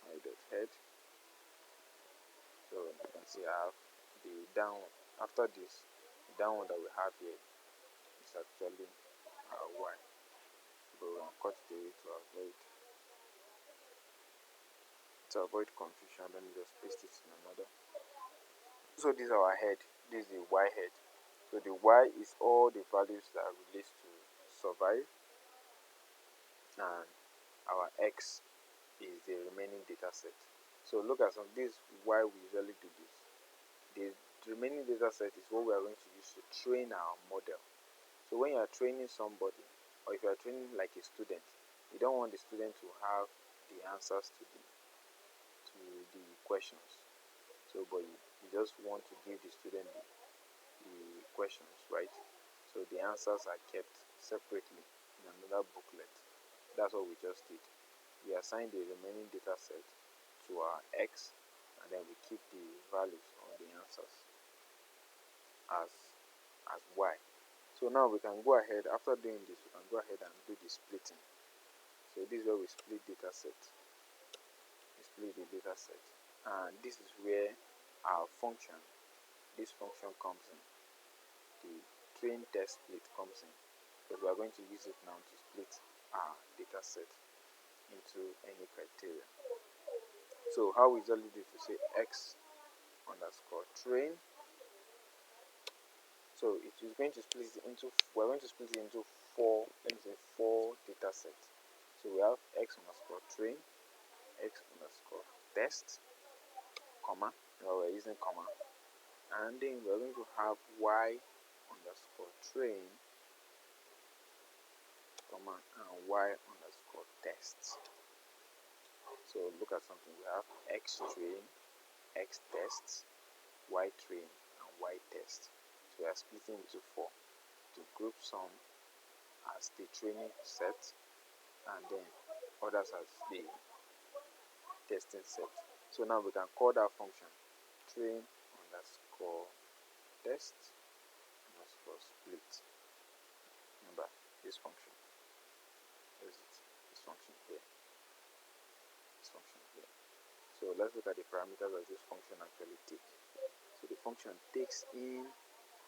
Y dot head. So you can see I have the downward. After this, the downward that we have here is actually y. But we'll cut it away to avoid confusion. Let me just paste it in another. So this is our head. This is the y head. So the y is all the values that relate to survive, and our x is the remaining data set. So look at this why we usually do this. The remaining data set is what we are going to use to train our model. So when you are training somebody, or if you are training like a student, you don't want the student to have the answers to the questions. So but you just want to give the student the questions, right? So the answers are kept separately in another booklet. That's what we just did. We assign the remaining data set to our x, and then we keep the values or the answers as y. So now we can go ahead, after doing this, we can go ahead and do the splitting. So this is where we split data set. We split the data set. And this is where our function, this function comes in. The train test split comes in. Because we are going to use it now to split our data set into any criteria. So how we usually do to say x underscore train. So it is going to split it into, we're going to split it into four data sets. So we have x underscore train, x underscore test, comma, we're using comma, and then we're going to have y underscore train, comma, and y underscore test. So look at something. We have x train, x test, y train, and y test. So we are splitting into four to group some as the training set, and then others as the testing set. So now we can call that function train underscore test underscore split. Remember this function. This function here. This function here. So let's look at the parameters that this function actually takes. So the function takes in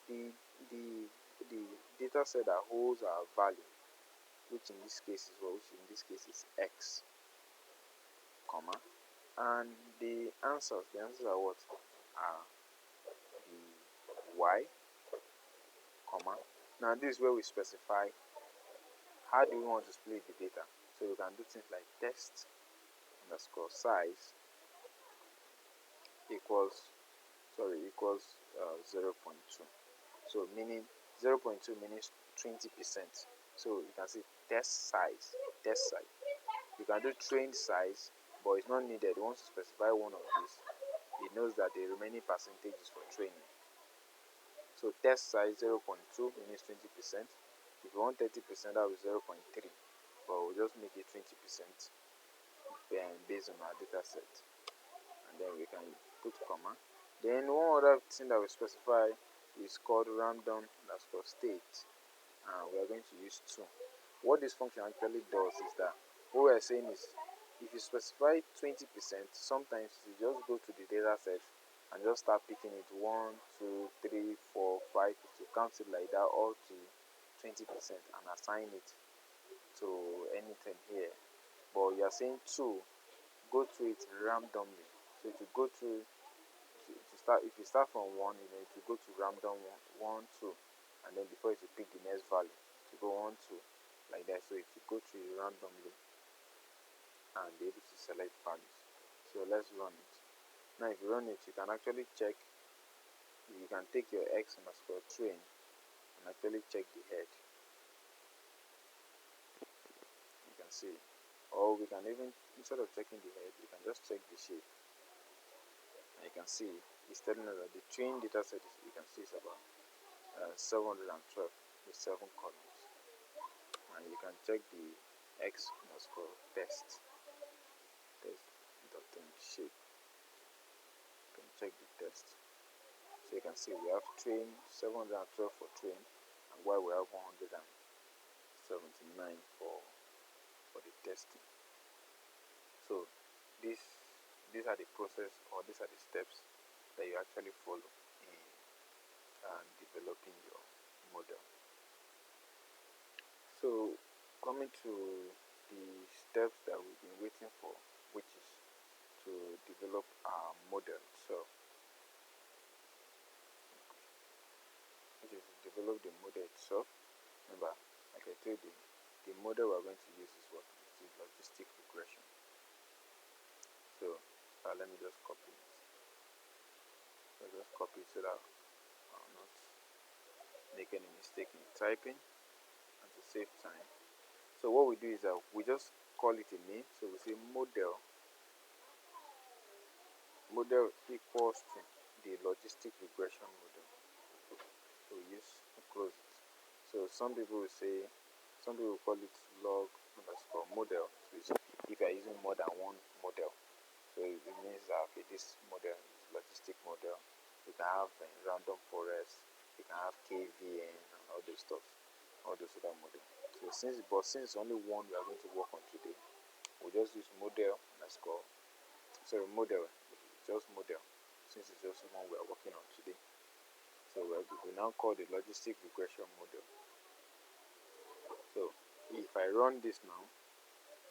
the data set that holds our value, which in this case is x, comma, and the answers are what? Are the y, comma. Now this is where we specify how do we want to split the data. So we can do things like test underscore size equals 0.2. So meaning 0.2 means 20%. So you can see test size. You can do trained size, but it's not needed. Once you specify one of these, it knows that the remaining percentage is for training. So test size 0.2 means 20%. If you want 30%, that will be 0.3. But we'll just make it 20% based on our data set. And then we can put comma. Then one other thing that we specify is called random underscore state. And we are going to use 2. What this function actually does is that what we are saying is if you specify 20%, sometimes you just go to the data set and just start picking it 1, 2, 3, 4, 5 to count it like that all to 20% and assign it to anything here. But you are saying 2, go through it randomly. So if you go through if you start from 1, it will go to random 1, 2, and then before it will pick the next value to go 1, 2 like that. So if you go through it randomly and be able to select values. So let's run it. Now if you run it, you can actually check. You can take your x underscore train and actually check the head. You can see, or we can even, instead of checking the head, you can just check the shape. And you can see it's telling us that the train data set is, you can see it's about 712 with 7 columns. And you can check the x underscore test dot shape. You can check the test. So you can see we have train 712 for train, and while we have 179 for the testing. So these are the process, or these are the steps that you actually follow in developing your model. So coming to the steps that we've been waiting for, which is to develop our model. So which is to develop the model itself. Remember, like I told you, the model we're going to use is what? It is logistic regression. So let me just copy it. So just copy it so that I'll not make any mistake in typing, and to save time. So what we do is that we just call it a name. So we say model equals to the logistic regression model. So we close it. So some people will call it log underscore model. So if you are using more than one model, so it means that okay, this model is logistic model. You can have random forest, you can have KVN and all those stuff, all those other models. So since only one we are going to work on today, we'll just use model underscore model, just model, since it's just one we are working on today. So we now call the logistic regression model. So if I run this now,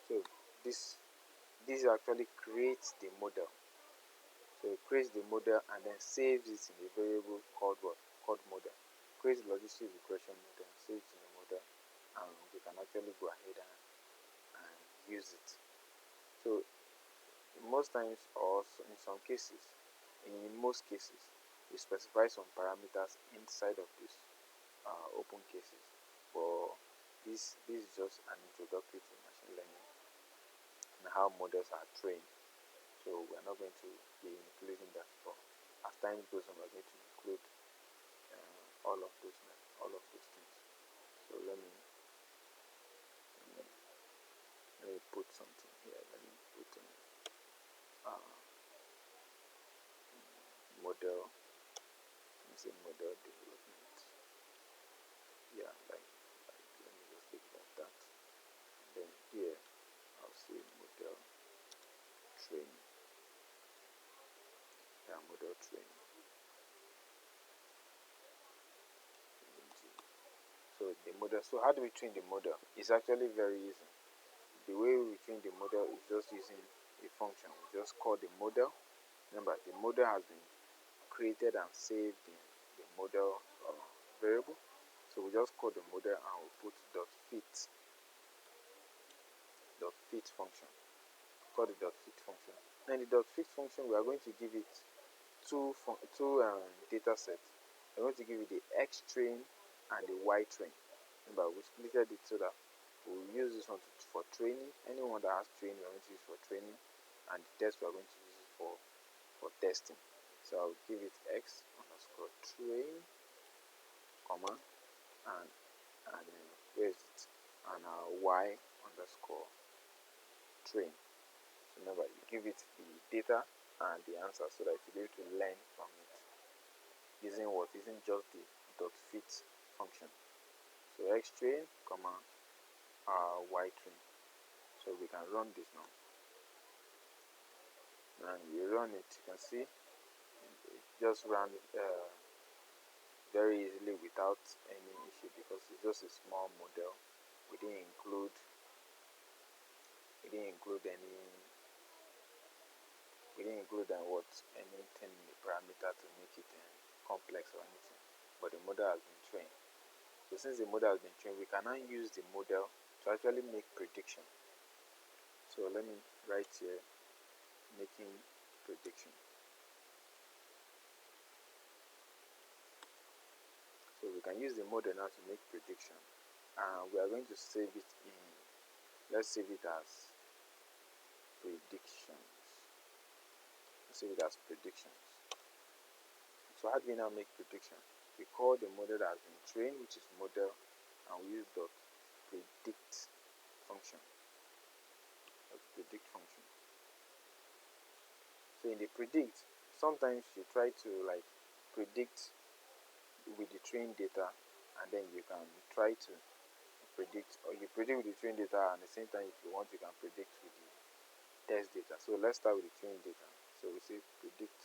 so this actually creates the model. So it creates the model and then saves it in a variable called what? Called model. Creates the logistic regression model and saves it in the model, and you can actually go ahead and use it. So most times, or in some cases, in most cases, we specify some parameters inside of this open cases. But this is just an introductory to machine learning and how models are trained. So we're not going to be including that. But as time goes on, we're going to include all of those things. So let me put something here. Let me put model. Let me say model development. Yeah, like let me just leave it like that. And then here I'll say model training. Yeah, model training. So the model. So how do we train the model? It's actually very easy. The way we train the model is just using a function. We just call the model. Remember, the model has been created and saved in the model variable. So we just call the model and we put .fit function. Call the .fit function. Then the .fit function, we are going to give it two data sets. We're going to give it the X train and the Y train. Remember, we splitted it so that we'll use this one for training. Anyone that has training, we're going to use for training, and the test we're going to use it for testing. So I'll give it X underscore train, comma, and where is it? And Y underscore train. So remember, you give it the data and the answer so that you'll be able to learn from it. Using what? Using just the .fit function. So X train, comma, Y train. So we can run this now. And you run it, you can see it just ran very easily without any issue, because it's just a small model. We didn't include anything in the parameter to make it complex or anything. But the model has been trained. So since the model has been trained, we can now use the model to actually make prediction. So let me write here, making prediction. So we can use the model now to make prediction, and we are going to save it in, let's save it as predictions. Save it as predictions. So how do we now make prediction? We call the model that has been trained, which is model, and we use .predict function. Predict function. So in the predict, sometimes you try to predict with the trained data, and then you can try to predict, or you predict with the trained data, and at the same time, if you want, you can predict with the test data. So let's start with the trained data. So we say predict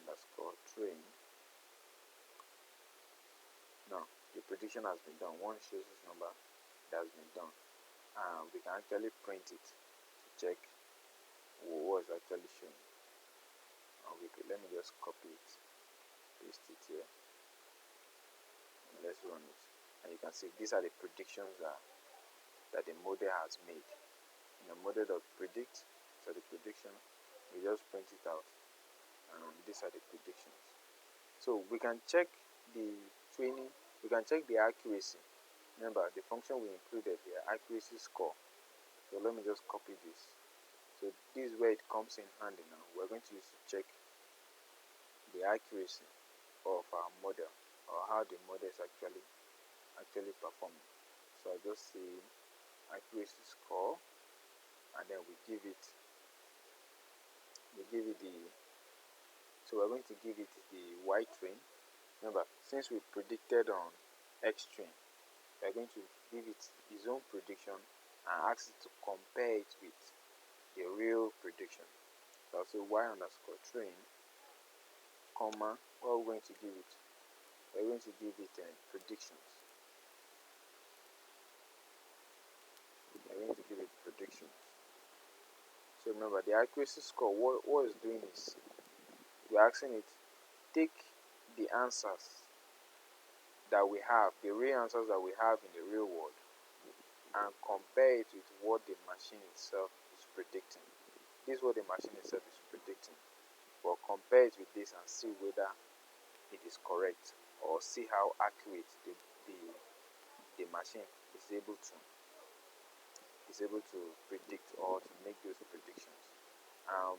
underscore train. Now the prediction has been done. One shows this number that has been done. We can actually print it to check what is actually showing. Let me just copy it, paste it here, and let's run it. And you can see these are the predictions that the model has made. In the model.predict, so the prediction, we just print it out, and these are the predictions. So we can check the training, we can check the accuracy. Remember, the function we included here, accuracy score. So let me just copy this. So this is where it comes in handy now. We're going to use to check the accuracy of our model, or how the model is actually performing. So I just say accuracy score, and then we give it the, so we're going to give it the Y train. Remember, since we predicted on X train, we're going to give it its own prediction and ask it to compare it with the real prediction. So I'll say Y underscore train, comma, what are we going to give it? We're going to give it predictions. We're going to give it predictions. So remember, the accuracy score, what it's doing is, we're asking it, take the answers that we have, the real answers that we have in the real world, and compare it with what the machine itself is predicting. This is what the machine itself is predicting. But compare it with this and see whether it is correct, or see how accurate the machine is able to predict, or to make those predictions.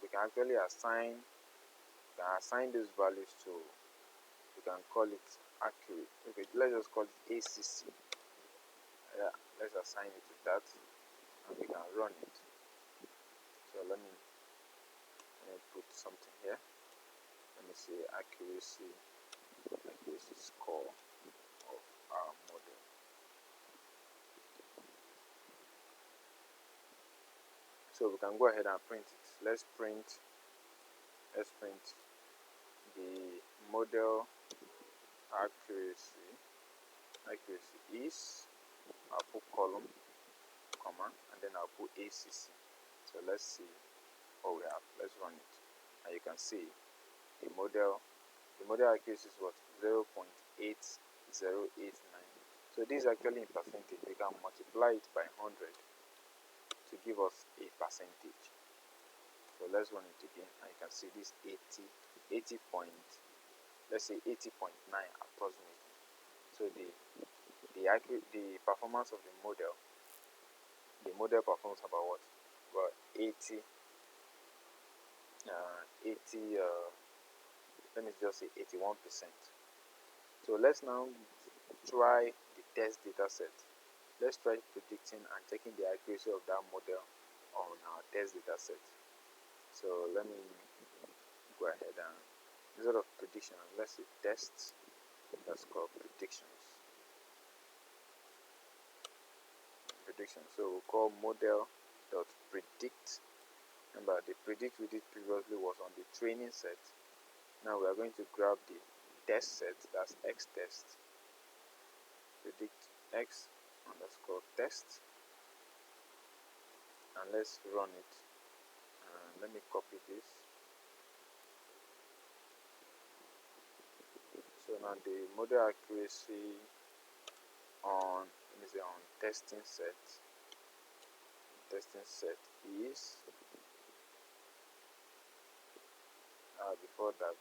We can actually assign those values to, we can call it accurate. Okay, let's just call it ACC. Yeah, let's assign it to that, and we can run it. So let me put something here. Let me say accuracy score of our model. So we can go ahead and print it. Let's print the model accuracy is, I'll put column, comma, and then I'll put ACC. So let's see what we have. Let's run it, and you can see the model accuracy is what, 0.8089. So this is actually in percentage. We can multiply it by 100 to give us a percentage. So let's run it again, and you can see this 80 point, let's say 80.9 approximately. So the performance of the model performs about what? About 80, let me just say 81%. So let's now try the test data set. Let's try predicting and checking the accuracy of that model on our test data set. So let me go ahead and, instead of prediction, let's say tests, that's called predictions. So we'll call model.predict. Remember, the predict we did previously was on the training set. Now we are going to grab the test set, that's X test, predict X underscore test, and let's run it. Let me copy this. So now the model accuracy on, let me say, on testing set is, before that,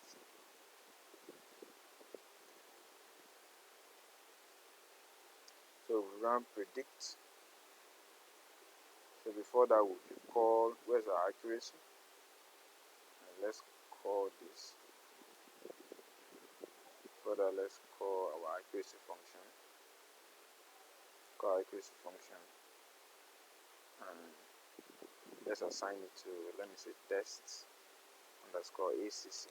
so we run predict. So before that, we call, where's our accuracy? And let's call this. Before that, let's call our accuracy function. And let's assign it to, let me say, tests underscore ACC.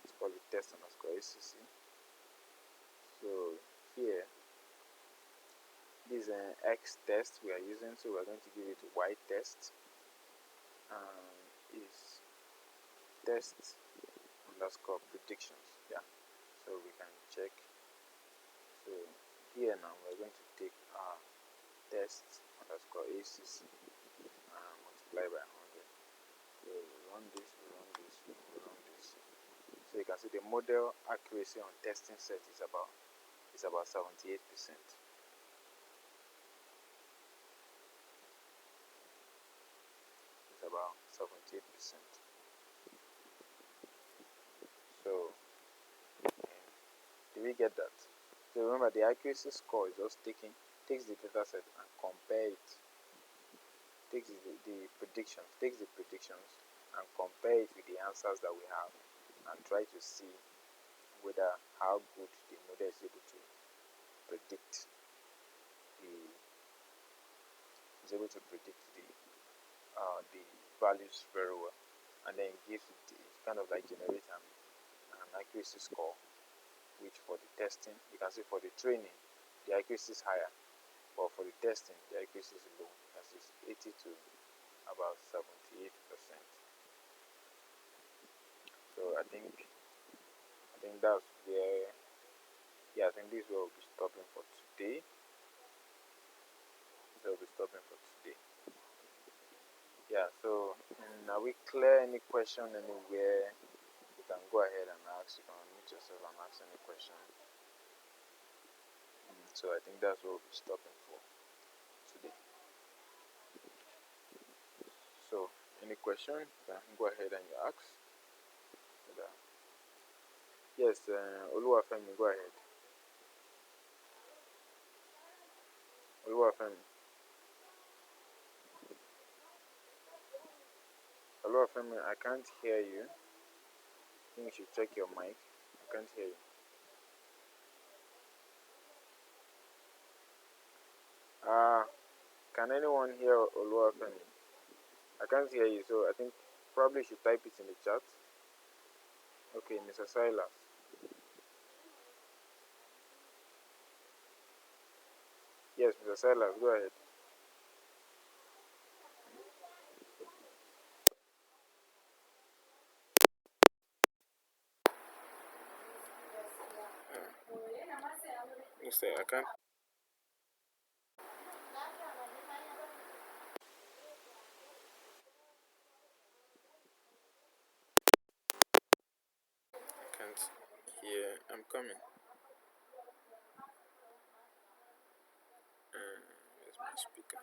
Let's call it test underscore ACC. So here, this is an X test we are using, so we're going to give it Y test. Is test underscore predictions. Yeah, so we can check. So here now we're going to take our test underscore ACC and multiply by 100. So we run this, we run this, we run this. So you can see the model accuracy on testing set is about 78%. It's about 78%. So do we get that? So remember, the accuracy score is just takes the data set and compare it, takes the predictions and compare it with the answers that we have, and try to see whether how good the model is able to predict the values very well, and then gives it kind of like generate an accuracy score, which for the testing you can see for the training the accuracy is higher, but for the testing the accuracy is low, as is 80 to about 78%. So I think that's where, yeah, I think this will be stopping for today. Yeah, so are we clear? Any question anywhere? You can go ahead and ask. You can unmute yourself and ask any question. So I think that's what we'll be stopping for today. So any question, you can go ahead and you ask. Yes, Oluwafemi, go ahead. Oluwafemi. Oluwafemi, I can't hear you. I think you should check your mic. I can't hear you. Can anyone hear Oluwafemi? I can't hear you, so I think probably you should type it in the chat. Okay, Mr. Silas. Yes, Mr. Silas, go ahead. I can't. I can't hear. I'm coming. Where's my speaker?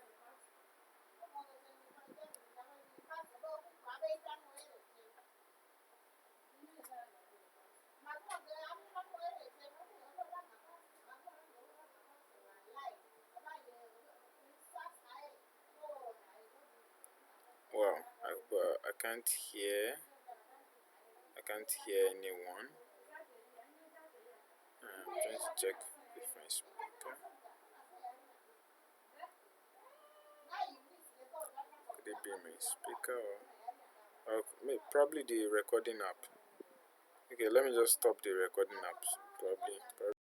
Well, I can't hear. I can't hear anyone. I'm trying to check with my speaker. Could it be my speaker or probably the recording app? Okay, let me just stop the recording app. Probably